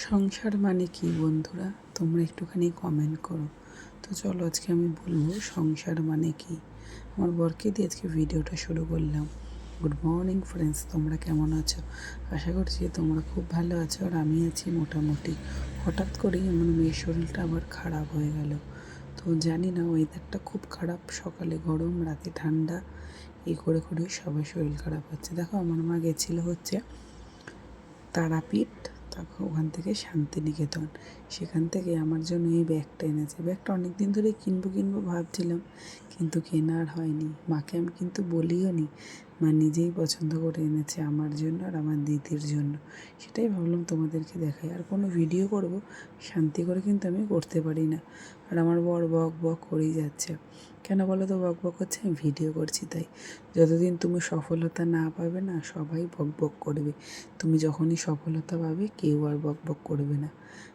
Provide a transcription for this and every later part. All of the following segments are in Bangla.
সংসার মানে কি বন্ধুরা? তোমরা একটুখানি কমেন্ট করো। তো চলো আজকে আমি বলবো সংসার মানে কি। আমার বরকে দিয়ে আজকে ভিডিওটা শুরু করলাম। গুড মর্নিং ফ্রেন্ডস, তোমরা কেমন আছো? আশা করছি তোমরা খুব ভালো আছো, আর আমি আছি মোটামুটি। হঠাৎ করেই আমার মেয়ের শরীরটা আবার খারাপ হয়ে গেল। তো জানি না, ওয়েদারটা খুব খারাপ, সকালে গরম রাতে ঠান্ডা, এই করে করে সবাই শরীর খারাপ হচ্ছে। দেখো আমার মা গেছিলো হচ্ছে তারাপীঠ, তারপর ওখান থেকে শান্তিনিকেতন। সেখান থেকে আমার জন্য এই ব্যাগটা এনেছে। ব্যাগটা অনেক দিন ধরে কিনবো ভাবছিলাম, কিন্তু কেনা আর হয়নি। মাকে আমি কিন্তু বলিও নি, মা নিজেই পছন্দ করে এনেছে আমার জন্য আর আমার দিদির জন্য। সেটাই ভাবলাম তোমাদেরকে দেখাই। আর কোনো ভিডিও করব শান্তি করে কিন্তু আমি করতে পারি না। আর আমার বর বক বক করেই যাচ্ছে। কেন বলো তো বক বক হচ্ছে? আমি ভিডিও করছি তাই। যতদিন তুমি সফলতা না পাবে না, সবাই বক বক করবে। তুমি যখনই সফলতা পাবে কেউ আর বক বক করবে না।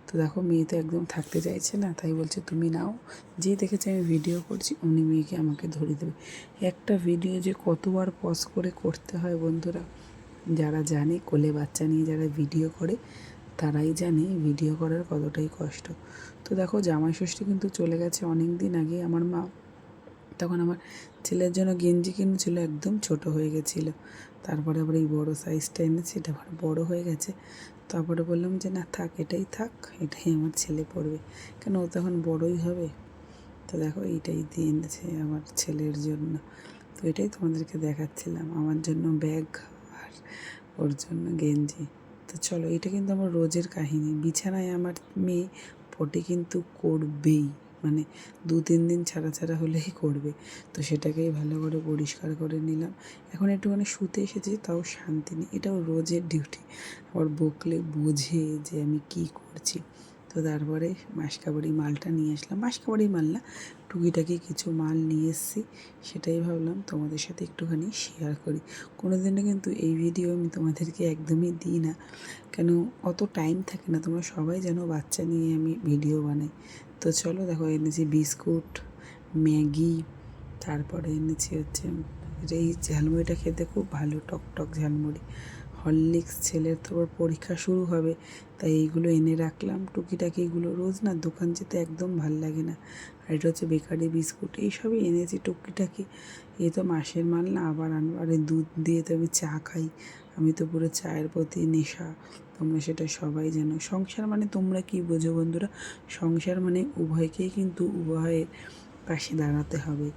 তো দেখো মেয়ে তো একদম থাকতে চাইছে না, তাই বলছে তুমি নাও। যে দেখেছে আমি ভিডিও করছি উনি মেয়েকে আমাকে ধরে দেবে। একটা ভিডিও যে কতবার পজ করে করতে হয় বন্ধুরা, যারা জানে কোলে বাচ্চা নিয়ে যারা ভিডিও করে তারাই জানে ভিডিও করার কতটাই কষ্ট। তো দেখো জামাই ষষ্ঠী কিন্তু চলে গেছে অনেক দিন আগে। আমার মা তখন আমার ছেলের জন্য গেঞ্জি কিনেছিল, একদম ছোট হয়ে গেছিলো। তারপরে আবার এই বড়ো সাইজটা এনেছে, এটা আবার বড়ো হয়ে গেছে। তারপরে বললাম যে না থাক, এটাই থাক, এটাই আমার ছেলে পরবে, কেন ও তখন বড়োই হবে। তো দেখো এইটাই দিয়ে এনেছে আমার ছেলের জন্য। তো এটাই তোমাদেরকে দেখাচ্ছিলাম, আমার জন্য ব্যাগ আর ওর জন্য গেঞ্জি। তো চলো, এটা কিন্তু আমার রোজের কাহিনী। বিছানায় আমার মেয়ে পটি কিন্তু করবেই, মানে 2-3 দিন ছাড়া ছাড়া হলেই করবে। তো সেটাকেই ভালো করে পরিষ্কার করে নিলাম। এখন একটুখানি শুতে এসেছি, তাও শান্তি নেই। এটাও রোজের ডিউটি। আবার বকলে বোঝে যে আমি কি করছি। তো তারপরে মাসকাবাড়ি মালটা নিয়ে আসলাম। মাসকাবাড়ি মাল না, টুকিটাকি কিছু মাল নিয়ে এসেছি। সেটাই ভাবলাম তোমাদের সাথে একটুখানি শেয়ার করি। কোনো দিনও কিন্তু এই ভিডিও আমি তোমাদেরকে একদমই দিই না, কেন অত টাইম থাকে না। তোমরা সবাই জানো বাচ্চা নিয়ে আমি ভিডিও বানাই। তো চলো দেখো, এনেছি বিস্কুট, ম্যাগি, তারপরে এনেছি হচ্ছে এই ঝালমুড়িটা খেতে খুব ভালো, টক টক ঝালমুড়ি, হরলিক্স। ছেলের তো ওর পরীক্ষা শুরু হবে, তাই এইগুলো এনে রাখলাম। টুকিটাকি এগুলো রোজ না দোকান যেতে একদম ভাল লাগে না। আর এটা হচ্ছে বেকারি বিস্কুট, এইসবই এনেছি টুকিটাকি। এই তো মাসের মাল না, আবার আনবো। আর এই দুধ দিয়ে তো আমি চা খাই, আমি তো পুরো চায়ের প্রতি নেশা। তোমরা সেটা সবাই জানো। সংসার মানে তোমরা কি বোঝো বন্ধুরা? সংসার মানে উভয়কেই কিন্তু উভয়ের পাশে দাঁড়াতে হবে।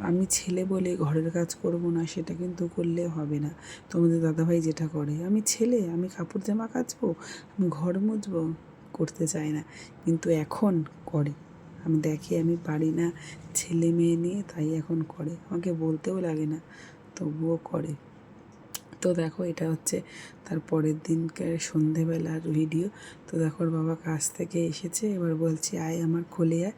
আমি ছেলে বলে ঘরের কাজ করব না, সেটা কিন্তু করলে হবে না। তোমাদের দাদাভাই যেটা করে, আমি ছেলে, আমি কাপড় জামা কাচবো, আমি ঘর মুছবো, করতে চাই না, কিন্তু এখন করে। আমি দেখি আমি পারি না ছেলে মেয়ে নিয়ে, তাই এখন করে। আমাকে বলতেও লাগে না, তবুও করে। তো দেখো এটা হচ্ছে তার পরের দিনকার সন্ধেবেলার ভিডিও। তো দেখো ওর বাবা কাজ থেকে এসেছে, এবার বলছি আয় আমার কোলে আয়।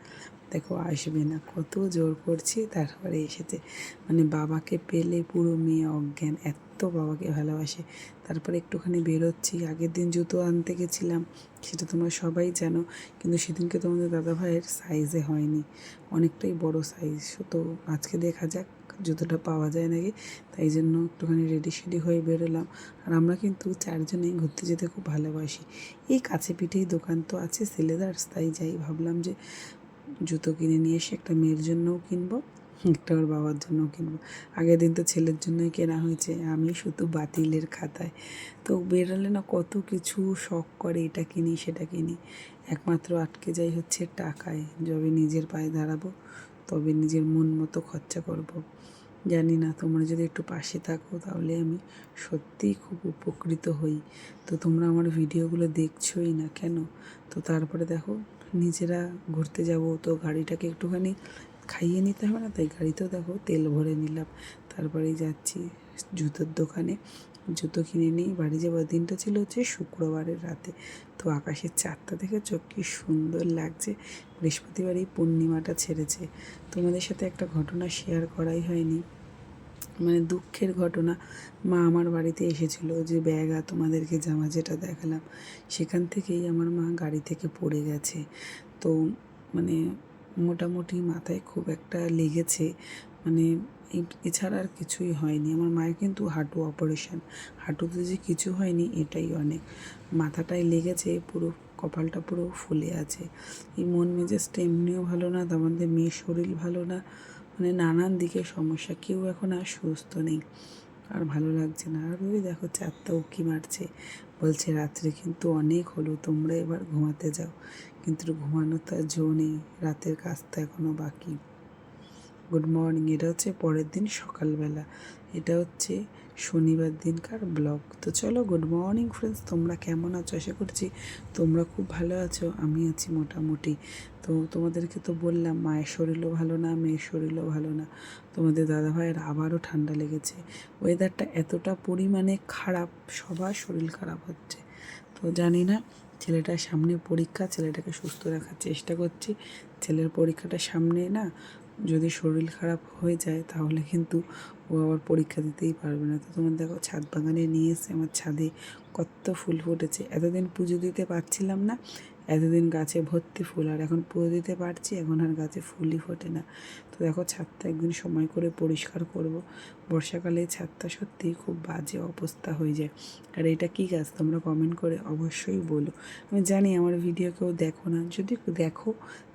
দেখো আসবে না, কত জোর করছি, তারপরে এসেছে। মানে বাবাকে পেলে পুরো মেয়ে অজ্ঞান, এত বাবাকে ভালোবাসে। তারপরে একটুখানি বেরোচ্ছি। আগের দিন জুতো আনতে গেছিলাম, সেটা তোমরা সবাই জানো, কিন্তু সেদিনকে তোমাদের দাদাভাইয়ের সাইজে হয়নি, অনেকটাই বড় সাইজ। তো আজকে দেখা যাক জুতোটা পাওয়া যায় নাকি, তাই জন্য একটুখানি রেডি সেডি হয়ে বেরোলাম। আর আমরা কিন্তু 4 জনেই ঘুরতে যেতে খুব ভালোবাসি। এই কাছে পিঠেই দোকান তো আছে সিলেদার্স, তাই যাই ভাবলাম যে জুতো কিনে নিয়ে এসে একটা মেয়ের জন্যও কিনবো, একটা ওর বাবার জন্যও কিনবো। আগের দিন তো ছেলের জন্যই কেনা হয়েছে, আমি শুধু বাতিলের খাতায়। তো বেরোলে না কত কিছু শখ করে, এটা কিনি সেটা কিনি, একমাত্র আটকে যাই হচ্ছে টাকায়। যবে নিজের পায়ে দাঁড়াবো তবে নিজের মন মতো খরচা করব। জানি না, তোমরা যদি একটু পাশে থাকো তাহলে আমি সত্যিই খুব উপকৃত হই। তো তোমরা আমার ভিডিওগুলো দেখছোই না কেন? তো তারপরে দেখো নিজেরা ঘুরতে যাব, তো গাড়িটাকে একটুখানি খাইয়ে নিতে হবে না, তাই গাড়িতেও দেখো তেল ভরে নিলাম। তারপরেই যাচ্ছি জুতোর দোকানে, জুতো কিনে নিই। বাড়ি যাওয়ার দিনটা ছিল হচ্ছে শুক্রবারের রাতে। তো আকাশের চাঁদটা দেখে চোখ কি সুন্দর লাগছে। বৃহস্পতিবার এই পূর্ণিমাটা ছেড়েছে। তোমাদের সাথে একটা ঘটনা শেয়ার করাই হয়নি, মানে দুঃখের ঘটনা। মা আমার বাড়িতে এসেছিলো, যে ব্যাগ আর তোমাদেরকে জামা যেটা দেখালাম, সেখান থেকেই আমার মা গাড়ি থেকে পড়ে গেছে। তো মানে মোটামুটি মাথায় খুব একটা লেগেছে। মানে এছাড়া আর কিছুই হয়নি। আমার মায়ের কিন্তু হাঁটু অপারেশন, হাঁটুতে যে কিছু হয়নি এটাই অনেক। মাথাটায় লেগেছে, পুরো কপালটা পুরো ফুলে আছে। এই মন মেজাজটা এমনিও ভালো না, তার মধ্যে মেয়ের শরীর ভালো না, মানে নানান দিকে সমস্যা। কেউ এখন আর সুস্থ নেই, আর ভালো লাগছে না। আর ওই দেখো চারটা উঁকি মারছে, বলছে রাত্রে কিন্তু অনেক হলো, তোমরা এবার ঘুমাতে যাও। কিন্তু ঘুমানোর তো আর জো নেই, রাতের কাজ তো এখনও বাকি। গুড মর্নিং, এটা হচ্ছে পরের দিন সকালবেলা, এটা হচ্ছে শনিবার দিনকার ব্লগ। তো চলো, গুড মর্নিং ফ্রেন্ডস, তোমরা কেমন আছো? আশা করছি তোমরা খুব ভালো আছো, আমি আছি মোটামুটি। তো তোমাদেরকে তো বললাম মায়ের শরীরও ভালো না, মেয়ের শরীরও ভালো না। তোমাদের দাদাভাইয়ের আবারও ঠান্ডা লেগেছে। ওয়েদারটা এতটা পরিমাণে খারাপ, সবার শরীর খারাপ হচ্ছে। তো জানি না, ছেলেটার সামনে পরীক্ষা, ছেলেটাকে সুস্থ রাখার চেষ্টা করছি। ছেলের পরীক্ষাটা সামনে না, যদি শরীর খারাপ হয়ে যায় তাহলে কিন্তু ও আবার পরীক্ষা দিতেই পারবে না। তো তোমার দেখো ছাদ বাগানে নিয়ে এসে আমার ছাদে কত ফুল ফুটেছে। এতদিন পুজো দিতে পারছিলাম না, এতদিন গাছে ভর্তি ফুল, আর এখন পুজো দিতে পারছি, এখন আর গাছে ফুলই ফোটে না। তো দেখো ছাদটা একদিন সময় করে পরিষ্কার করব। বর্ষাকালে ছাদটা সত্যিই খুব বাজে অবস্থা হয়ে যায়। আর এটা কী গাছ তোমরা কমেন্ট করে অবশ্যই বলো। আমি জানি আমার ভিডিও কেউ দেখো না, যদি দেখো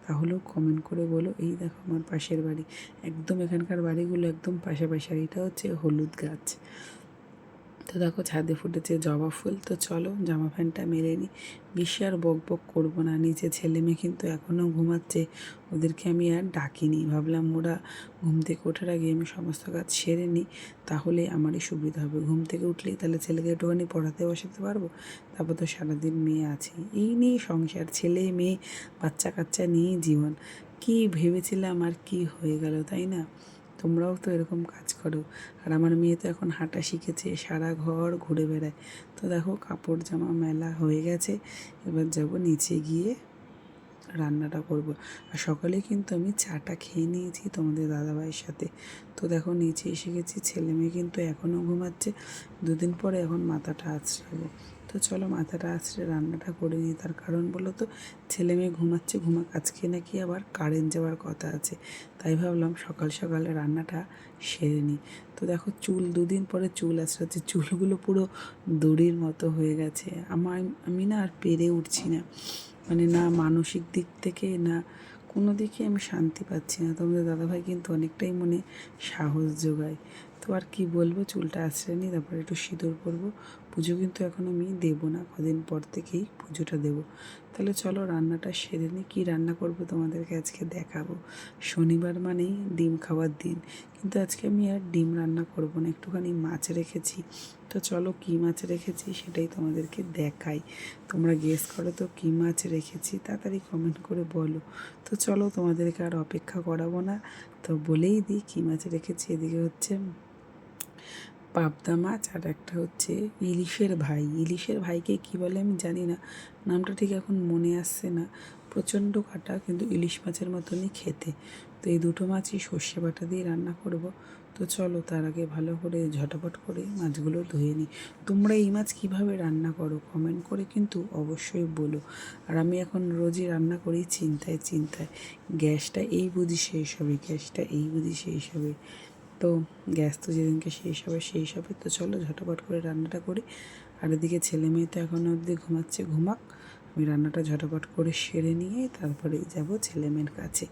তাহলেও কমেন্ট করে বলো। এই দেখো আমার পাশের বাড়ি, একদম এখানকার বাড়িগুলো একদম পাশাপাশি। আর এটা হচ্ছে হলুদ গাছ। তো দেখো ছাদে ফুটেছে জবা ফুল। তো চলো জামা প্যান্টটা মেরে নিই, বেশি আর বক বক করবো না। নিচে ছেলে মেয়ে কিন্তু এখনও ঘুমাচ্ছে, ওদেরকে আমি আর ডাকিনি। ভাবলাম ওরা ঘুম থেকে ওঠার আগে আমি সমস্ত কাজ সেরে নিই, তাহলে আমারই সুবিধা হবে। ঘুম থেকে উঠলেই তাহলে ছেলেকে একটুখানি পড়াতে বসাতে পারবো, তারপর তো সারাদিন মেয়ে আছে। এই নিয়েই সংসার, ছেলে মেয়ে বাচ্চা কাচ্চা নিয়েই জীবন। কি ভেবেছিলাম আর কি হয়ে গেল, তাই না? তোমরাও তো এরকম কাজ করো। আর আমার মেয়ে তো এখন হাঁটা শিখেছে, সারা ঘর ঘুরে বেড়ায়। তো দেখো কাপড় জামা মেলা হয়ে গেছে, এবার যাব নিচে গিয়ে রান্নাটা করব। আর সকালে কিন্তু আমি চাটা খেয়ে নিয়েছি তোমাদের দাদাভাইয়ের সাথে। তো দেখো নিচে এসে গেছি, ছেলে মেয়ে কিন্তু এখনও ঘুমাচ্ছে, দুদিন পরে এখন মাথাটা আঁচড়াবো। তো চলো মাথাটা আঁচড়ে রান্নাটা করে নিই। তার কারণ বলো তো, ছেলে মেয়ে ঘুমাচ্ছে, ঘুমাক, আজকে নাকি আবার কারেন্ট যাওয়ার কথা আছে, তাই ভাবলাম সকাল সকালে রান্নাটা সেরে নিই। তো দেখো চুল, দুদিন পরে চুল আঁচড়াচ্ছে, চুলগুলো পুরো দড়ির মতো হয়ে গেছে। আমি না আর পেরে উঠছি না, মানে না মানসিক দিক থেকে না কোনো দিকে আমি শান্তি পাচ্ছি না। তোমাদের দাদাভাই কিন্তু অনেকটাই মনে সাহস যোগায়। তো আর কি বলবো, চুলটা আঁচড়ে নিই, তারপরে একটু সিঁদুর পরবো। পুজো কিন্তু এখন আমি দেবো না, কদিন পর থেকেই পুজোটা দেবো। তাহলে চলো রান্নাটা সেরে নিই। কী রান্না করবো তোমাদেরকে আজকে দেখাবো। শনিবার মানেই ডিম খাওয়ার দিন, কিন্তু আজকে আমি আর ডিম রান্না করবো না, একটুখানি মাছ রেখেছি। তো চলো কী মাছ রেখেছি সেটাই তোমাদেরকে দেখাই। তোমরা গেস করো তো কী মাছ রেখেছি, তাড়াতাড়ি কমেন্ট করে বলো। তো চলো তোমাদেরকে আর অপেক্ষা করাবো না, তো বলেই দিই কী মাছ রেখেছি। এদিকে হচ্ছে পাবদা মাছ, আর একটা হচ্ছে ইলিশের ভাই। ইলিশের ভাইকে কী বলে আমি জানি না, নামটা ঠিক এখন মনে আসছে না। প্রচণ্ড কাটা, কিন্তু ইলিশ মাছের মতনই খেতে। তো এই দুটো মাছই সর্ষে বাটা দিয়ে রান্না করব। তো চলো তার আগে ভালো করে ঝটাপট করে মাছগুলো ধুয়ে নিই। তোমরা এই মাছ কীভাবে রান্না করো কমেন্ট করে কিন্তু অবশ্যই বলো। আর আমি এখন রোজই রান্না করি চিন্তায় চিন্তায়, গ্যাসটা এই বুঝি শেষ হবে, গ্যাসটা এই বুঝি শেষ হবে। তো গ্যাস তো যেদিনকে শেষ হবে সেই হবে। তো চলো ঝটাপট করে রান্নাটা করি। আর এদিকে ছেলে মেয়ে তো এখনও অবধি ঘুমাচ্ছে, ঘুমাক, আমি রান্নাটা ঝটাপট করে সেরে নিয়ে তারপরেই যাব ছেলে মেয়ের কাছে।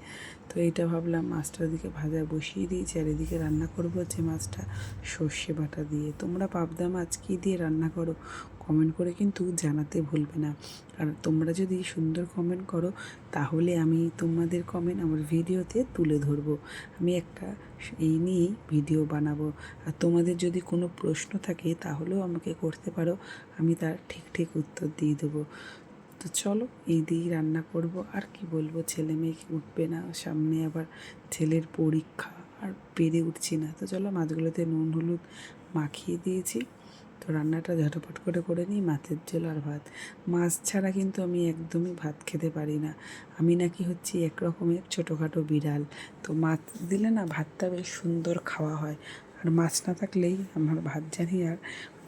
তো এইটা ভাবলাম মাছটার দিকে ভাজা বসিয়ে দিয়েছি, আর এদিকে রান্না করবো হচ্ছে মাছটা সর্ষে বাটা দিয়ে। তোমরা পাবদা মাছ কী দিয়ে রান্না করো কমেন্ট করে কিন্তু জানাতে ভুলবে না। আর তোমরা যদি সুন্দর কমেন্ট করো তাহলে আমি তোমাদের কমেন্ট আমার ভিডিওতে তুলে ধরবো। আমি একটা এই নিয়েই ভিডিও বানাবো। আর তোমাদের যদি কোনো প্রশ্ন থাকে তাহলেও আমাকে করতে পারো, আমি তার ঠিক ঠিক উত্তর দিয়ে দেবো। তো চলো এই দিয়েই রান্না করব। আর কি বলবো, ছেলে মেয়ে উঠবে না, সামনে আবার ছেলের পরীক্ষা, আর পেরে উঠছি না। তো চলো মাছগুলোতে নুন হলুদ মাখিয়ে দিয়েছি। তো রান্নাটা ঝটপট করে করে নিই, মাছের ঝোল আর ভাত। মাছ ছাড়া কিন্তু আমি একদমই ভাত খেতে পারি না। আমি নাকি হচ্ছি এক রকমের ছোটোখাটো বিড়াল। তো মাছ দিলে না ভাতটা বেশ সুন্দর খাওয়া হয়, আর মাছ না থাকলেই আমার ভাত জানি আর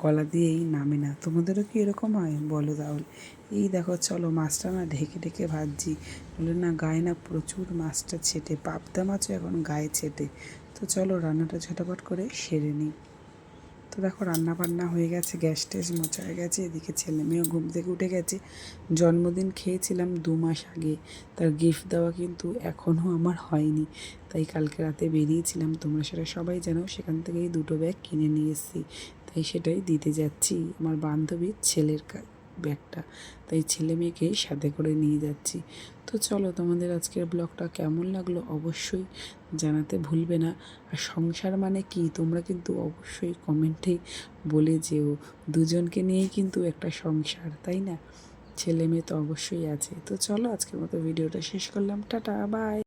গলা দিয়েই নামে না। তোমাদেরও কি এরকম হয় বলো তাহলে। এই দেখো চলো মাছটা না ঢেকে ঢেকে ভাজছি, বলে না গায়ে না প্রচুর মাছটা ছেটে, পাবদা মাছও এখন গায়ে ছেটে। তো তো চলো রান্নাটা ঝটাপট করে সেরে নিই। তো দেখো রান্না বান্না হয়ে গেছে, গ্যাস ট্যাস মোছা হয়ে গেছে, এদিকে ছেলে মেয়েও ঘুম থেকে উঠে গেছে। জন্মদিন খেয়েছিলাম 2 মাস আগে, তার গিফট দেওয়া কিন্তু এখনও আমার হয়নি। তাই কালকে রাতে বেরিয়েছিলাম, তোমরা সেটা সবাই জানো, সেখান থেকেই 2টো ব্যাগ কিনে নিয়ে এসেছি। তাই সেটাই দিতে যাচ্ছি, আমার বান্ধবীর ছেলের ব্যাগটা। তাই ছেলে মেয়েকেই সাথে করে নিয়ে যাচ্ছি। তো চলো, তোমাদের আজকের ব্লগটা কেমন লাগলো অবশ্যই জানাতে ভুলবে না। আর সংসার মানে কি তোমরা কিন্তু অবশ্যই কমেন্টে বলে যেও। দুজনকে নিয়েই কিন্তু একটা সংসার, তাই না? ছেলে মেয়ে তো অবশ্যই আছে। তো চলো আজকের মতো ভিডিওটা শেষ করলাম, টাটা বাই।